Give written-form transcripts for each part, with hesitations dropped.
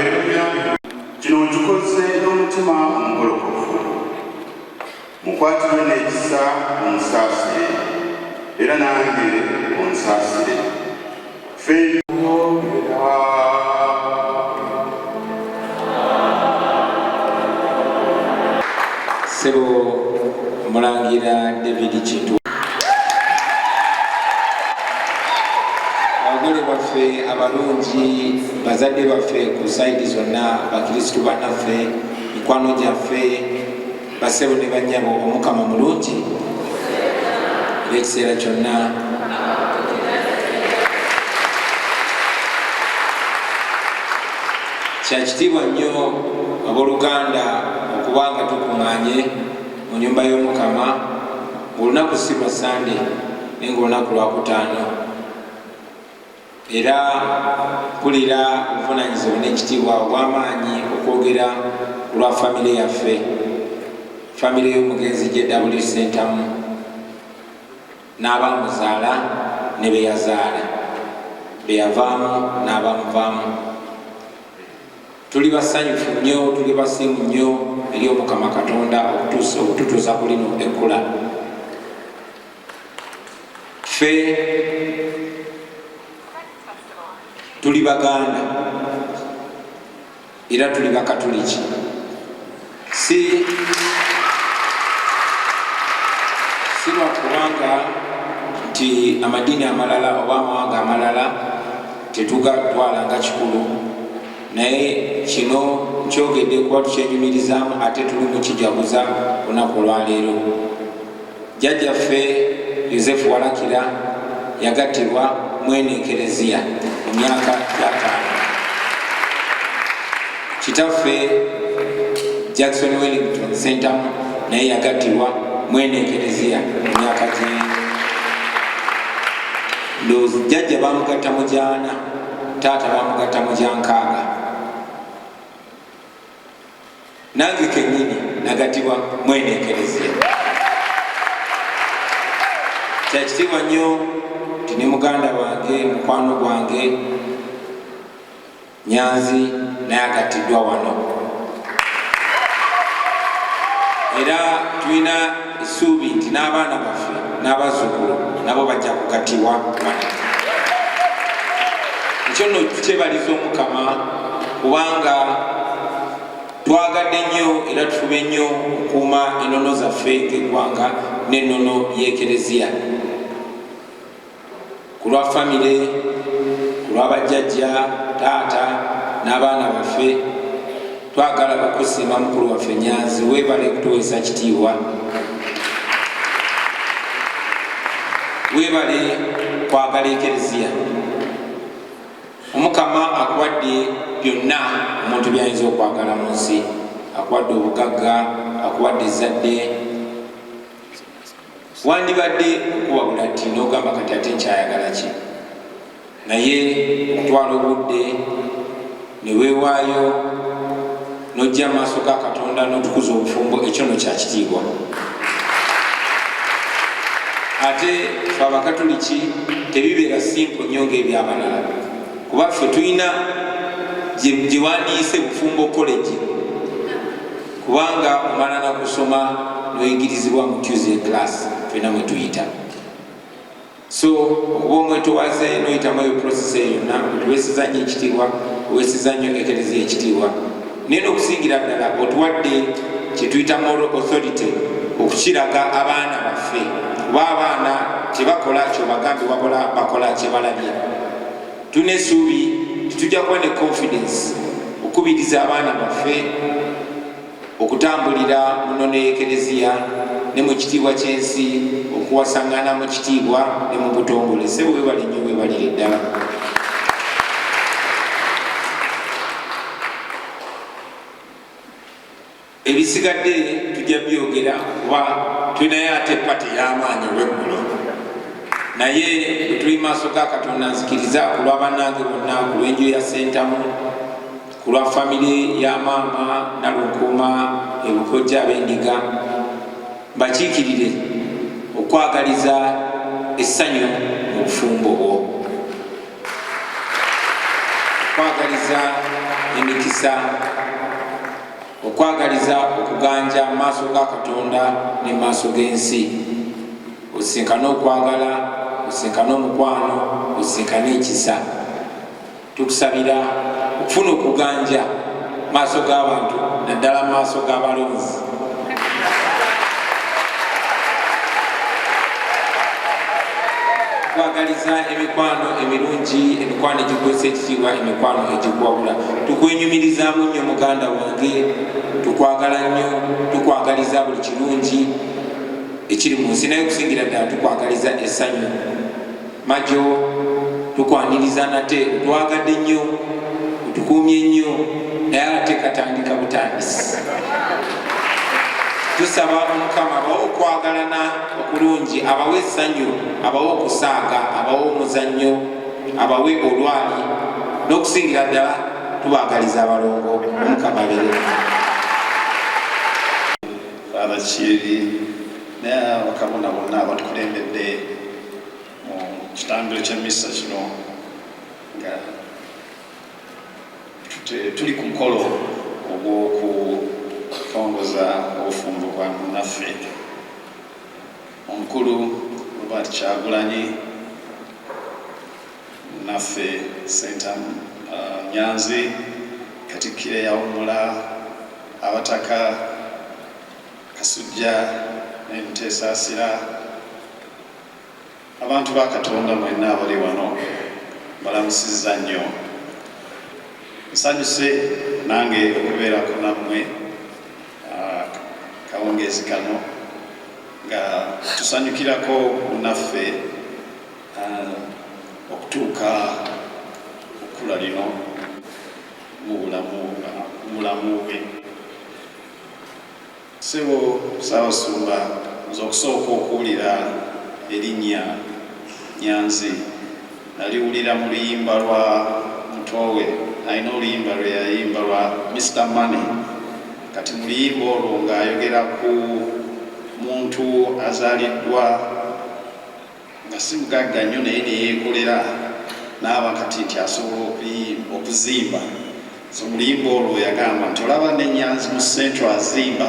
Haleluya. Kino nkikoze n'omutima omugolokofu mukwatirwe n'ekisa onsaasire era nange onsaasire. Sebo Mulangira David Kintu abagole baffe abalungi bazadde baffe ku saidi zonna bakristu bannaffe mikwano gyaffe basebo ne bannyabo omukama mulungi ekiseera kyonna kyakitiibwa nnyo abooluganda okubanga tukuŋŋaanye mu nnyumba y'omukama olunaku si lwa sande naye ngaolunaku lwakutaano era mpulira obuvunaanyizibwa n'ekitiibwa obw'amaanyi okwogera ku lwa famire yaffe, famire y'omugenzi JW Sentamu n'abaamuzaala ne beyazaala, beyavaamu n'abaamuvaamu. Tuli basanyufu nnyo, tuli basiimu nnyo eri omukama Katonda okututuusa ku lino ekkula. Ffe tuli Baganda era tuli Bakatuliki, si lwa kubanga nti amadiini amalala oba amawanga amalala tetugatwala nga kikulu, naye kino nkyogedde kuba tukyenyumirizaamu ate tuli mu kijaguza olunaku olwaleero. Jjajjaffe Yosefu Walakira yagattibwa mwene ekereziya mu myaka gy'ataano. Kitaffe Jackson Wellington Sentamu naye yagattibwa mwene ekereziya mu myaka ndowooza jjajja baamugatta mu gyana, taata baamugatta mu gyankaaga. Nange kennyini nagattibwa mwene ekereziya. Kyakitiibwa nnyo nti ne muganda wange mukwano gwange Nyanzi naye agattiddwa wano, era tulina essuubi nti n'abaana baffe n'abazzukulu nabo bajja kugattibwa wano. Ekyo nno tukyebaliza omukama kubanga twagadde nnyo era tufube nnyo okukuuma ennono zaffe ng'eggwanga n'ennono y'ekereziya. Ku lwa famire, ku lwa bajjajja, taata n'abaana baffe, twagala okusiima mukulu waffe Nyanzi, weebale kutuweesa kitiibwa, weebale kwagala ekereziya. Omukama akuwadde byonna omuntu byayinza okwagala mu nsi. Akuwadde obugagga, akuwadde ezzadde. Wandibadde okuwabula nti n'ogamba kati ate nkyayagala ki, naye okutwala obudde ne weewaayo n'ojja mu maaso ga Katonda n'otukuza obufumbo, ekyo no kyakitiibwa. Ate ffe Abakatuliki tebibeera simple nnyo ng'ebyabalala, kuba ffe tulina gye wandiise Bufumbo College, kubanga omala na kusoma n'oyigirizibwa mu Tuesday class fena mwe tuyita. So okuba omwetowaze n'oyitamu eyo process eyo yonna, otuweesiza nnyo ekitiibwa, oweesiza nnyo ekereziya ekitiibwa. Naye n'okusingira ddala otuwadde kye tuyita moral authority okukiraga abaana baffe, kuba abaana tebakola kyobagambe wabula bakola kye balabye. Tulina essuubi titujja kuba ne confidence okubiriza abaana baffe okutambulira mu nnono y'ekereziya ne mu kitiibwa ky'ensi, okuwasangana mu kitiibwa ne mu butongole. Ssebo weebale nnyo, weebalire ddala. Ebisigadde tujja byogera kuba tulinayo ate pati y'amaanyi olw'eggulo, naye bwe tuli maaso ga Katonda nzikiriza ku lwa bannange bonna, ku lw'enju ya Sentamu, ku lwa famire ya maama Nalunkuuma, ebukojja ab'endiga, bakiikirire okwagaliza essanyu mu bufumbo bwo. okwagaliza emikisa, okwagaliza okuganja mu maaso ga Katonda ne mu maaso g'ensi. Osisinkane okwagala, osisinkane omukwano, osisinkane ekisa. Tukusabira okufuna okuganja mu maaso g'abantu naddala mu maaso g'abalonzi. Kwagaliza emikwano emirungi, emikwano egikwesa ekitiibwa, emikwano egikuwabula. Tukwenyumirizaamu nnyo muganda wange, tukwagala nnyo, tukwagaliza buli kirungi ekiri mu nsi, naye okusingira ddala tukwagaliza essanyu. Majo tukwaniriza nate, otwagadde nnyo, otukuumye nnyo, naye ate katandika butandisi. Tusaba Omukama abawe okwagalana okulungi, abawe essanyu, abawe okusaaga, abawe omuzannyo, abawe olwali, n'okusingira ddala tubagaliza abalongo. Omukama abeere. Father Chiri bakabona bonna abatukulembedde mu kitambiro ky'emmisa kino nga tuli ku mukolo ogw'okutongoza obufumbo bwa munnaffe omukulu Robert Kyagulanyi, munnaffe Senta Nyanzi, Katikkiro eyawummula, Abataka Kasujja n'Enteesa Asira, abantu ba Katonda mwenna abali wano balamusizza nnyo. Nsanyuse nange okubeerako nammwe kawungeezi kano nga tusanyukirako munnaffe okutuuka okkula lino mu bulamu bwe. Ssebo Ssaabasumba, nze okusooka okuwulira erinnya Nyanzi naliwulira mu luyimba lwa mutowe, alina oluyimba lwe yayimba lwa Mr. Money. Kati mu luyimba olwo ng'ayogera ku muntu azaaliddwa nga si mugagga nnyo naye neyeekolera n'aba kati nti asobola okuzimba. So mu luyimba olwo yagamba nti olaba ne Nyanzi mu Central azimba.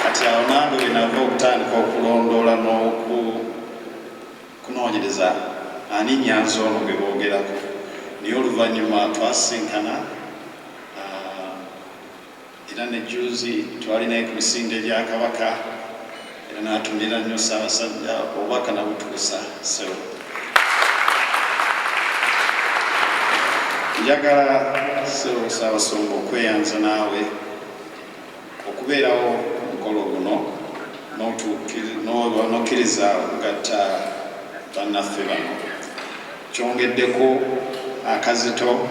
Kati awo nange bwe nava okutandika okulondoola n'okunoonyereza ani Nyanzi ono gwe boogerako, naye oluvannyuma twasinkana era ne juzi twali naye ku misinde gya Kabaka era n'atumira nnyo Ssaabasajja obubaka nabutuusa. So njagala Ssaabasumba okweyanza naawe okubeerawo omukolo guno n'okkiriza okugatta bannaffe bano. Kyongeddeko akazito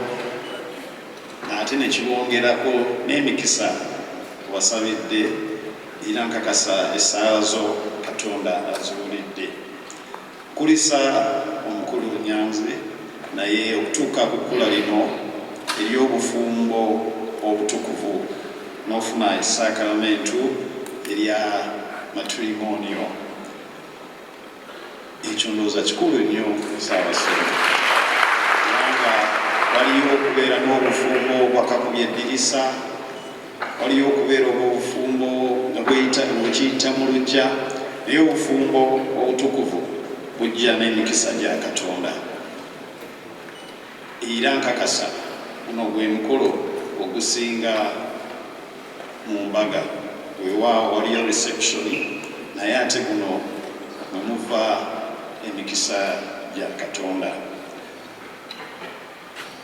ate ne kibongerako n'emikisa wasabidde era nkakasa essaawa zo Katonda aziwulidde. Nkulisa omukulu Nyanzi naye okutuuka ku kkula lino ery'obufumbo obutukuvu n'ofuna esaakalamentu erya matrimoniyo. Ekyo ndowooza kikulu nnyo Ssaabasumba, kubanga waliyo okubeera n'obufumbo bwakakubya eddirisa, waliyo okubeera obufumbo nga bwekiyita mu luggya, naye obufumbo obutukuvu bujja n'emikisa gya Katonda. Era nkakasa guno gwe mukolo ogusinga mu mbaga, weewaawo waliyo reception naye ate guno mwe muva emikisa gya Katonda.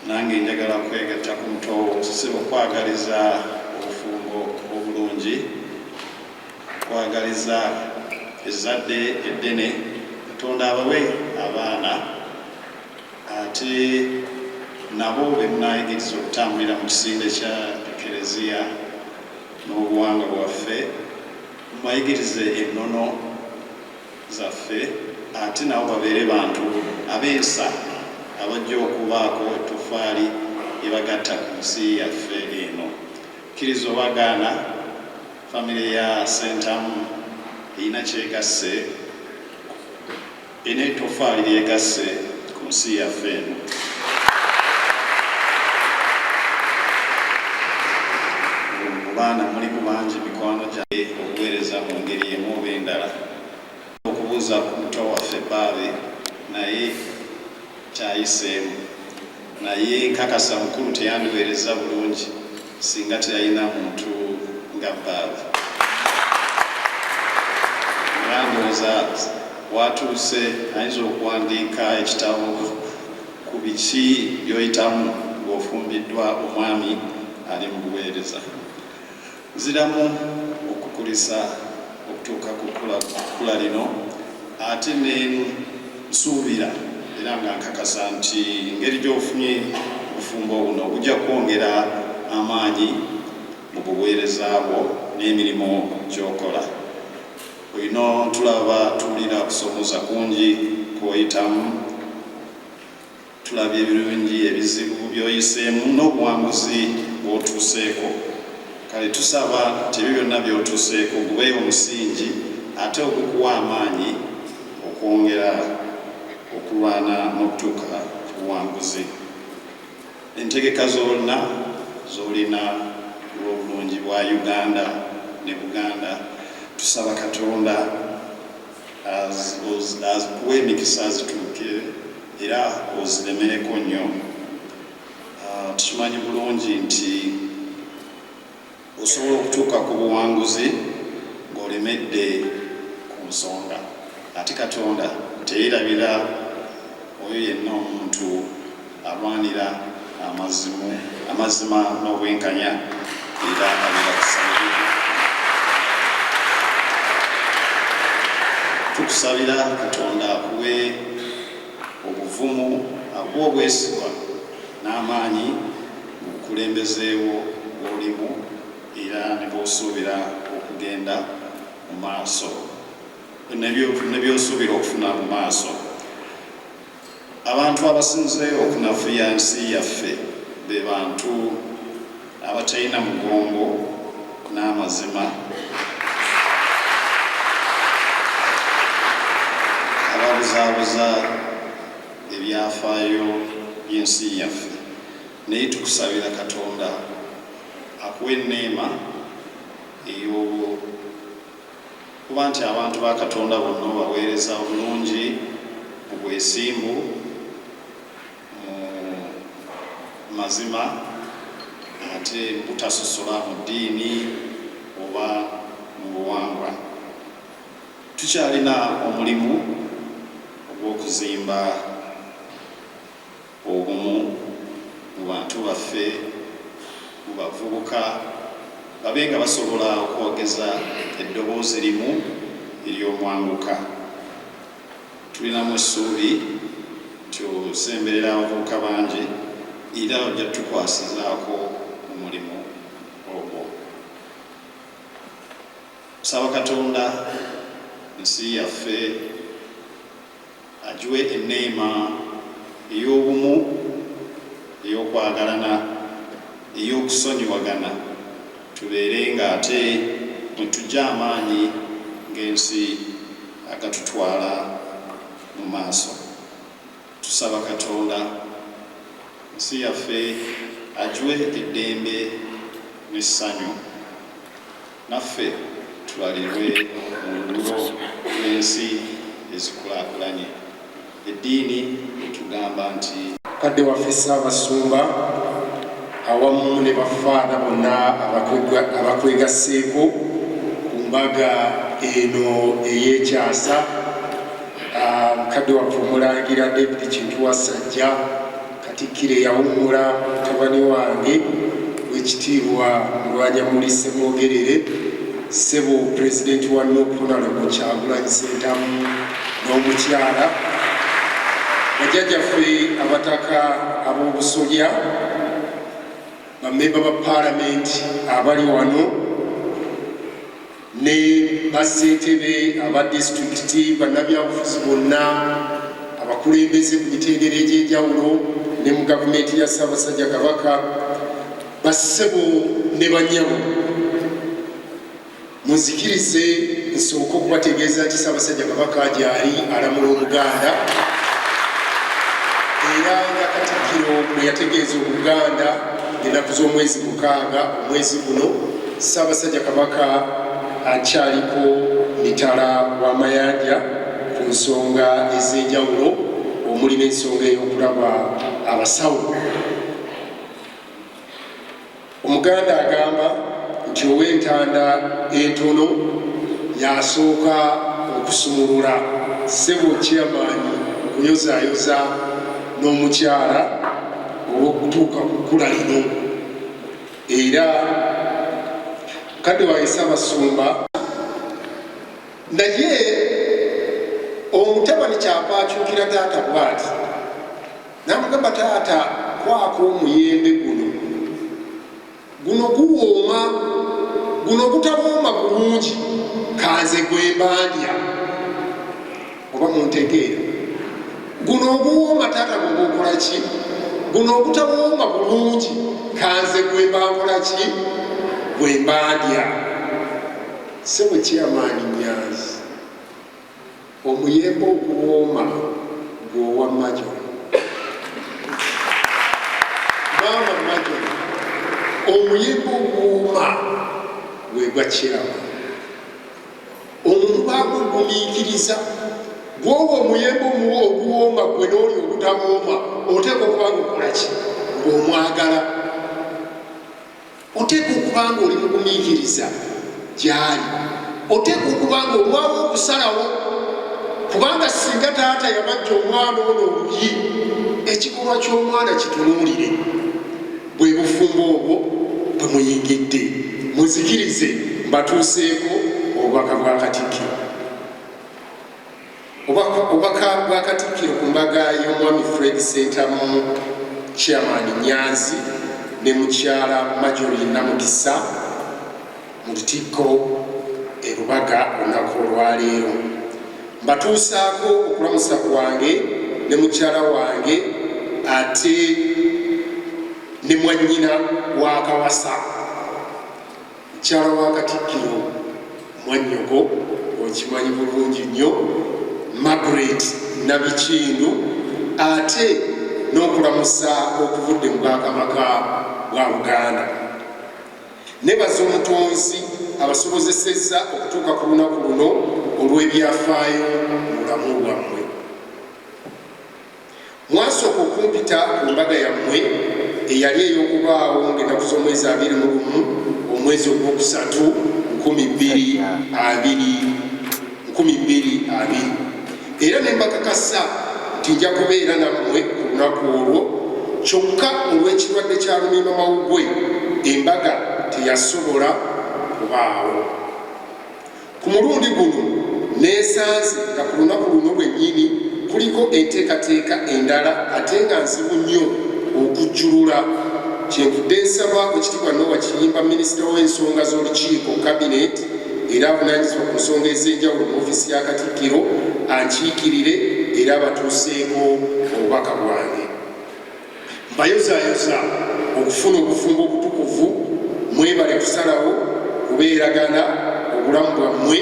Nange njagala kwegatta ku mutowo ssebo kwagaliza obufumbo obulungi, kwagaliza ezzadde eddene, Katonda abawe abaana ate nabo be munaayigiriza okutambulira mu kisinde kya Ekereziya n'obuwangwa bwaffe, mubayigirize ennono zaffe, ate nabo babeere bantu ab'ensa abajja okubaako ettofaali ebagatta ku nsi yaffe eno. Kkiriza obagaana famire ya Sentamu erina kyegasse en'ettofaali lyegasse ku nsi yaffe eno. Mu baana muli kubangi mikwano gyange okuweereza mu ngeri emu oba endala. Okubuuza ku muto waffe Baabe naye kyayiseemu, naye nkakasa mukulu teyandiweereza bulungi singa teyalina muntu nga Baabe. Era ndowooza watuuse ayinza okuwandiika ekitabo ku biki by'oyitamu ng'ofumbiddwa omwami ali mu buweereza. Nziramu okukulisa okutuuka ku kkula lino, ate ne nsuubira era nga nkakasa nti engeri gy'ofunye obufumbo buno bujja kwongera amaanyi mu buweereza bwo n'emirimu gy'okola. Olina tulaba tuwulira kusomooza kungi kw'oyitamu, tulabye ebirungi ebizibu by'oyiseemu n'obuwanguzi bw'otuuseeko. Kale tusaba nti ebyo byonna by'otuuseeko gubeeyo omusingi ate ogukuwa amaanyi okwongera okulwana n'okutuuka ku buwanguzi. Entegeka z'olina olw'obulungi bwa Uganda ne Buganda, tusaba Katonda azikuwa emikisa azituukire era oziremereko nnyo. Tukimanyi bulungi nti osobola okutuuka ku buwanguzi ng'olemedde ku nsonga, ate Katonda teyeerabira oyo yenna omuntu alwanira amazima n'obwenkanya era abirakusabira. Tukusabira Katonda akuwe obuvumu agw'obwesigwa n'amaanyi mu bukulembezeewo bw'olimu era ne bw'osuubira okugenda mu maaso ne by'osuubira okufuna mu maaso. Abantu abasinze okunafuya ensi yaffe be bantu abatalina mugongo n'amazima, ababuzaabuza ebyafaayo by'ensi yaffe. Naye tukusabira Katonda akuwa enneema kuba nti abantu ba Katonda bonna baweereza obulungi mu bwesimbu, mu mazima, ate butasosola mu ddiini oba mu buwangwa. Tukyalina omulimu ogw'okuzimba obumu mu bantu baffe, mu bavubuka, babe nga basobola okwogeza eddoboozi limu ery'omwanguka. Tulinamu essuubi nti osemberera abavubuka bangi era ojja tukwasizaako omulimu ogwo. Nsaba Katonda ensi yaffe agiwe enneema ey'obumu, ey'okwagalana, ey'okusonyiwagana, tubeere nga ate mwe tujja amaanyi ng'ensi agatutwala mu maaso. Tusaba Katonda ensi yaffe agiwe eddembe n'essanyu, naffe tubalirwe mu lulwo lw'ensi ezikulaakulanye. Eddiini etugamba nti kadde waffe Ssaabasumba awamu ne bafaana bonna abakwegasseeko ku mbaga eno ey'ekyasa, kadde waffe Omulangira David Kintu Wasajja, Katikkiro eyawummula mutabani wange w'ekitiibwa Mulwanyamuli Ssemwogerere, Ssebo Pulezidenti wa NUP Honorable Kyagulanyi Ssentamu n'omukyala, bajjajjaffe abataka ab'obusolya, bammemba ba paalamenti abali wano ne bassentebe aba disitulikiti, bannabyabufuzi bonna, abakulembeze ku mitendera egy'enjawulo ne mu gavumenti ya Ssaabasajja Kabaka, bassebo ne bannyabo, muzikirize nsooka okubategeeza nti Ssaabasajja Kabaka gyali alamula Omuganda era nga Katikkiro bwe yategeeza Obuganda ennaku z'omwezi 6 omwezi guno Ssaabasajja Kabaka akyaliko mitala w'amayanja ku nsonga ez'enjawulo omuli n'ensonga ey'okulaba abasawo. Omuganda agamba nti ow'entanda entono y'asooka okusumulula ssebo kyamaanyi okuyozaayoza n'omukyala olw'okutuuka ku kkula lino. Era mukadde wange Ssaabasumba naye omutabani kyava akyukira taata bw'ati n'amugamba, taata kwako omuyembe guno guwooma, guno gutawooma bulungi, kanze gwe mbandya. Oba muntegeera? Guno oguwooma taata gwe okola ki? Guno ogutawooma bulungi, kanze gwe mbankola ki? Gwe mbandya. Ssebo kyamaanyi Nyanzi, omuyembe oguwooma gwowa Major. Maama Major, omuyembe oguwooma gwe gwa Kirama. Omuntu bagugumiikiriza gwowo omuyembe oguwooma gwe n'oli ogutawooma oteeka okuba nga okola ki? Ng'omwagala. Oteeka okuba nga oli mugumiikiriza gy'ali. Oteeka okuba nga olwawo okusalawo, kubanga singa taata yabajja omwana ono oluyi, ekikolwa ky'omwana kitunuulire. Bwe bufumbo obwo bwe muyingidde, muzikirize mbatuuseeko obubaka bwa Katikkiro. Obubaka bwa Katikkiro ku mbaga y'omwami Fred Ssentamu Chairman Nyanzi ne mukyala Marjorie Namugisa mu Lutikko e Lubaga olunaku olwaleero. Mbatuusaako okulamusa kwange ne mukyala wange ate ne mwannyina wa Kawasa, mukyala wa Katikkiro Mwannyogo, okimanyi bulungi nnyo, Margaret Nabikindu, ate n'okulamusa okuvudde mu Bwakabaka bwa Buganda. Nebaza Omutonzi abasobozesezza okutuuka ku lunaku luno olw'ebyafaayo mu bulamu bwammwe. Mwasooka okumpita ku mbaga yammwe eyali ey'okubaawo ng'ennaku z'omwezi 21 omwezi ogwokusatu 2020 era ne mbakakasa nti nja kubeera nammwe ku lunaku olwo, kyokka olw'ekirwadde kya lumiimamawuggwe embaga teyasobola kubaawo. Ku mulundi guno neesanze nga ku lunaku luno lwennyini kuliko enteekateeka endala ate nga nzibu nnyo okujjulula. Kyenvudde nsaba Oweekitiibwa Noah Kiyimba, minisita w'ensonga z'olukiiko kabinet era avunaanyizibwa ku nsonga ez'enjawulo mu ofiisi ya Katikkiro, ankiikirire era abatuuseeko obubaka bwange. Mbayozaayoza okufuna obufumbo obutukuvu, mwebale kusalawo kubeeragana obulamu bwammwe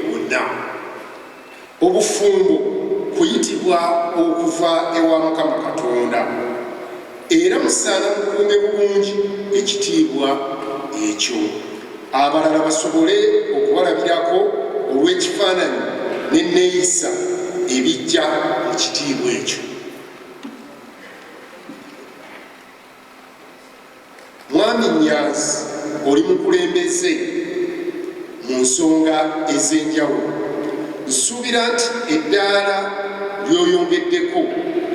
bwonna. Obufumbo kuyitibwa okuva ewa Mukama Katonda, era musaana mukuume bulungi ekitiibwa ekyo, abalala basobole okubalabirako olw'ekifaananyi n'enneeyisa ebijja mu kitiibwa ekyo. Mwami Nyanzi, oli mukulembeze mu nsonga ez'enjawulo. Nsuubira nti eddaala ly'oyongeddeko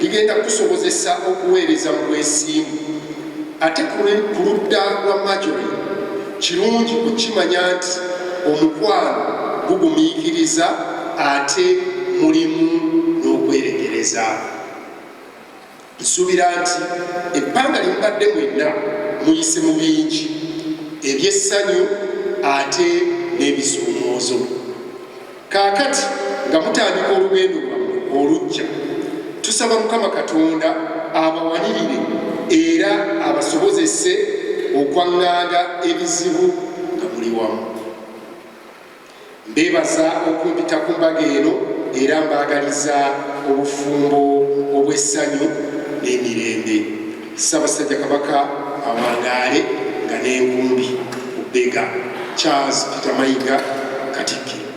ligenda kukusobozesa okuweereza mu bwesimbu. Ate ku ludda lwa Marjorie, kirungi okukimanya nti omukwano gugumiikiriza ate mulimu n'okwerekereza. Nsuubira nti ebbanga limubadde mwenna muyise mu bingi ebyessanyu ate n'ebisuumoozo. Kaakati nga mutandika olugendo lwammwe olujja, tusaba Mukama Katonda abawanirire era abasobozese okwaŋŋanga ebizibu nga muli wamu. mbebaza okumpita ku mbaga eno era mbaagaliza obufumbo obw'essanyu n'emirembe. Ssaabasajja Kabaka awangaale nga n'enkumbi ku bbega. Charles Peter Mayiga, Katikkiro.